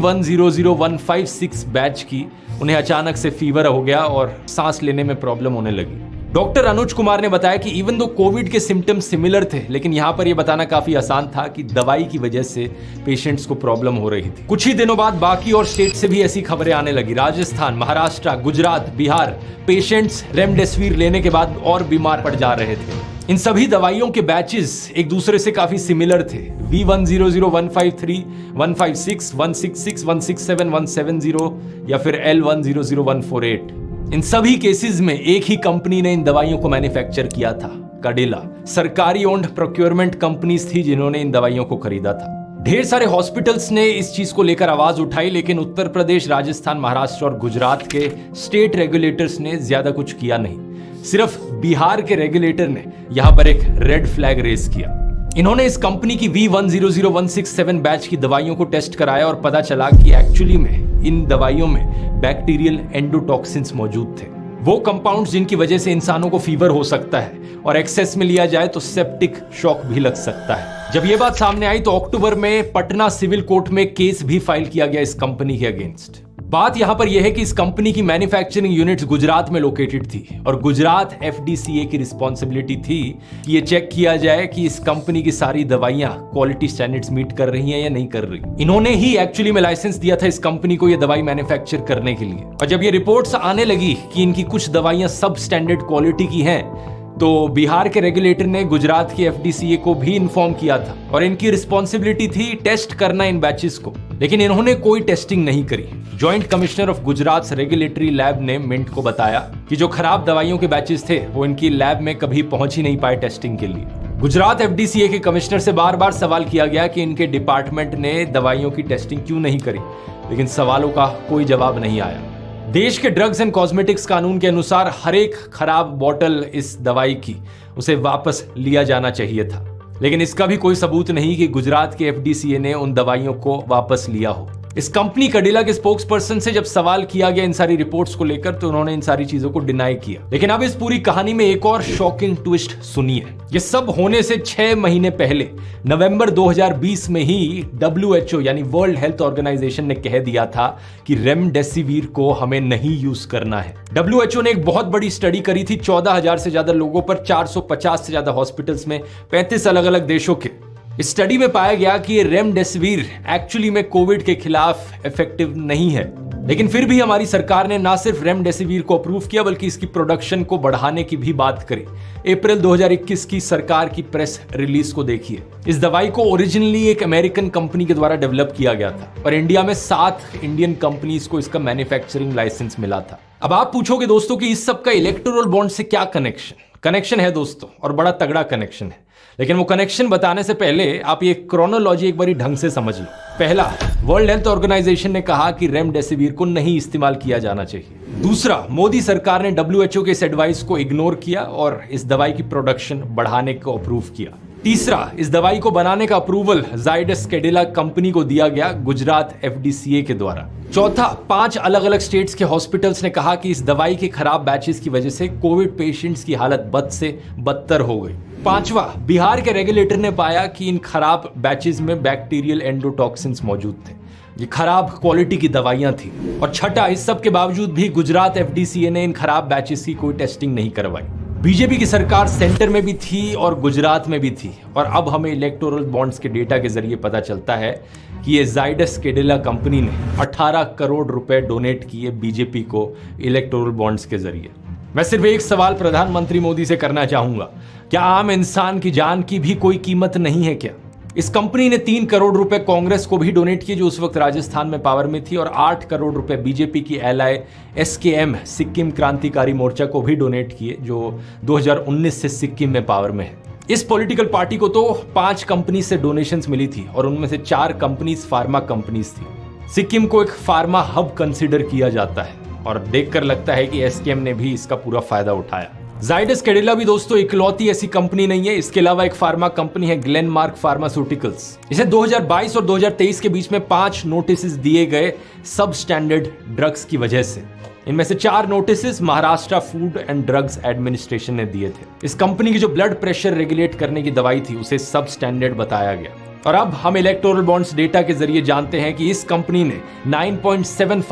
100156 batch की उन्हें अचानक से फीवर हो गया और सांस लेने में प्रॉब्लम होने लगी। डॉक्टर अनुज कुमार ने बताया कि इवन दो कोविड के सिम्टम्स सिमिलर थे, लेकिन यहां पर यह बताना काफी आसान था कि दवाई की वजह से पेशेंट्स को प्रॉब्लम हो रही थी। कुछ ही दिनों बाद बाकी और स्टेट से भी ऐसी खबरें आने लगी। राजस्थान, महाराष्ट्र, गुजरात, बिहार, पेशेंट्स रेमडेसिविर लेने के बाद और बीमार पड़ जा रहे थे। इन सभी दवाइयों के बैचेस एक दूसरे से काफी सिमिलर थे। V100, 153, 156, 166, 167, 170 या फिर L100148। इन सभी केसेस में एक ही कंपनी ने इन दवाइयों को मैन्युफैक्चर किया था, काडिला। सरकारी ओन्ड प्रोक्योरमेंट कंपनीज थी जिन्होंने इन दवाइयों को खरीदा था। ढेर सारे हॉस्पिटल्स ने इस चीज को लेकर आवाज उठाई, लेकिन उत्तर प्रदेश, राजस्थान, महाराष्ट्र और गुजरात के स्टेट रेगुलेटर्स ने ज्यादा कुछ किया नहीं। सिर्फ बिहार के रेगुलेटर ने यहां पर एक रेड फ्लैग रेज किया। इन्होंने इस कंपनी की V100167 बैच की दवाइयों को टेस्ट कराया और पता चला कि एक्चुअली में इन दवाइयों में बैक्टीरियल एंडोटॉक्सिन्स मौजूद थे, वो कंपाउंड्स जिनकी वजह से इंसानों को फीवर हो सकता है और एक्सेस में लिया जाए तो सेप्टिक शॉक भी लग सकता है। जब ये बात सामने आई तो अक्टूबर में पटना सिविल कोर्ट में केस भी फाइल किया गया इस कंपनी के अगेंस्ट। बात यहां पर यह है कि इस कंपनी की मैन्युफैक्चरिंग यूनिट्स गुजरात में लोकेटेड थी और गुजरात FDCA की रिस्पॉन्सिबिलिटी थी कि ये चेक किया जाए कि इस कंपनी की सारी दवाइयां क्वालिटी स्टैंडर्ड्स मीट कर रही हैं या नहीं कर रही। इन्होंने ही एक्चुअली में लाइसेंस दिया था इस कंपनी को ये दवाई मैन्युफैक्चर करने के लिए। और जब ये रिपोर्ट्स आने लगी कि इनकी कुछ दवाइयां सब स्टैंडर्ड क्वालिटी की हैं, तो बिहार के रेगुलेटर ने गुजरात की FDCA को भी इन्फॉर्म किया था और इनकी रिस्पॉन्सिबिलिटी थी टेस्ट करना इन बैचेस को, लेकिन इन्होंने कोई टेस्टिंग नहीं करी। Joint commissioner of Gujarat regulatory lab ने मिंट को बताया कि जो खराब दवाइयों के बैचेस थे वो इनकी लैब में कभी पहुंच ही नहीं पाए टेस्टिंग के लिए। गुजरात FDCA के कमिश्नर से बार बार सवाल किया गया कि इनके डिपार्टमेंट ने दवाइयों की टेस्टिंग क्यों नहीं करी, लेकिन सवालों का कोई जवाब नहीं आया। देश के ड्रग्स एंड कॉस्मेटिक्स कानून के अनुसार हर एक खराब बोतल इस दवाई की उसे वापस लिया जाना चाहिए था, लेकिन इसका भी कोई सबूत नहीं कि गुजरात के FDCA ने उन दवाइयों को वापस लिया हो। इस कंपनी काडिला के स्पोक्स पर्सन से जब सवाल किया गया इन सारी रिपोर्ट्स को लेकर तो उन्होंने इन सारी चीजों को डिनाई किया। लेकिन अब इस पूरी कहानी में एक और शॉकिंग ट्विस्ट सुनिए। ये सब होने से 6 महीने पहले नवंबर 2020 में ही WHO यानी वर्ल्ड हेल्थ ऑर्गेनाइजेशन ने कह दिया था कि रेमडेसिविर को हमें नहीं यूज करना है। WHO ने एक बहुत बड़ी स्टडी करी थी 14,000 से ज्यादा लोगों पर, 450 से ज्यादा हॉस्पिटल्स में, 35 अलग अलग देशों के। इस स्टडी में पाया गया कि ये रेमडेसिविर एक्चुअली में कोविड के खिलाफ इफेक्टिव नहीं है, लेकिन फिर भी हमारी सरकार ने ना सिर्फ रेमडेसिविर को अप्रूव किया बल्कि इसकी प्रोडक्शन को बढ़ाने की भी बात करी। अप्रैल 2021 की सरकार की प्रेस रिलीज को देखिए। इस दवाई को ओरिजिनली एक अमेरिकन कंपनी के द्वारा डेवलप किया गया था और इंडिया में 7 इंडियन कंपनीज को इसका मैन्युफैक्चरिंग लाइसेंस मिला था। अब आप पूछोगे दोस्तों कि इस सब का इलेक्टोरल बॉन्ड से क्या कनेक्शन है दोस्तों, और बड़ा तगड़ा कनेक्शन है। लेकिन वो कनेक्शन बताने से पहले आप ये क्रोनोलॉजी एक बारी ढंग से समझ लो। पहला, वर्ल्ड हेल्थ ऑर्गेनाइजेशन ने कहा कि रेमडेसिविर को नहीं इस्तेमाल किया जाना चाहिए। दूसरा, मोदी सरकार ने WHO के इस एडवाइस को इग्नोर किया और इस दवाई की प्रोडक्शन बढ़ाने को अप्रूव किया। तीसरा, इस दवाई को बनाने का अप्रूवल जाइडस कैडिला कंपनी को दिया गया गुजरात FDCA के द्वारा। चौथा, 5 अलग अलग स्टेट्स के हॉस्पिटल्स ने कहा कि इस दवाई के खराब बैचेस की वजह से कोविड पेशेंट्स की हालत बद से बदतर हो गई। पांचवा, बिहार के रेगुलेटर ने पाया कि इन खराब बैचेस में बैक्टीरियल एंडोटॉक्सिन्स मौजूद थे, ये खराब क्वालिटी की दवाइयां थी। और छठा, इस सब के बावजूद भी गुजरात FDCA ने इन खराब बैचेस की कोई टेस्टिंग नहीं करवाई। बीजेपी की सरकार सेंटर में भी थी और गुजरात में भी थी, और अब हमें इलेक्टोरल बॉन्ड्स के डेटा के जरिए पता चलता है कि ये जाइडस कैडिला कंपनी ने 18 करोड़ रुपए डोनेट किए बीजेपी को इलेक्टोरल बॉन्ड्स के जरिए। मैं सिर्फ एक सवाल प्रधानमंत्री मोदी से करना चाहूंगा, क्या आम इंसान की जान की भी कोई कीमत नहीं है क्या? इस कंपनी ने 3 करोड़ रुपए कांग्रेस को भी डोनेट किए जो उस वक्त राजस्थान में पावर में थी, और 8 करोड़ रुपए बीजेपी की एलआई SKM सिक्किम क्रांतिकारी मोर्चा को भी डोनेट किए जो 2019 से सिक्किम में पावर में है। इस पॉलिटिकल पार्टी को तो 5 कंपनी से डोनेशंस मिली थी और उनमें से 4 कंपनीज फार्मा कंपनीज थी। सिक्किम को एक फार्मा हब कंसिडर किया जाता है और देखकर लगता है कि SKM ने भी इसका पूरा फायदा उठाया। जाइडस कैडिला भी दोस्तों इकलौती ऐसी कंपनी नहीं है, इसके अलावा एक फार्मा कंपनी है ग्लेनमार्क फार्मास्यूटिकल्स। इसे 2022 और 2023 के बीच में 5 नोटिस दिए गए सब स्टैंडर्ड ड्रग्स की वजह से। इनमें से 4 notice Maharashtra food and drugs administration ने दिए थे। इस कंपनी की जो ब्लड प्रेशर रेगुलेट करने की दवाई थी उसे सब स्टैंडर्ड बताया गया। और अब हम इलेक्टोरल बॉन्ड्स डेटा के जरिए जानते हैं कि इस कंपनी ने 9.75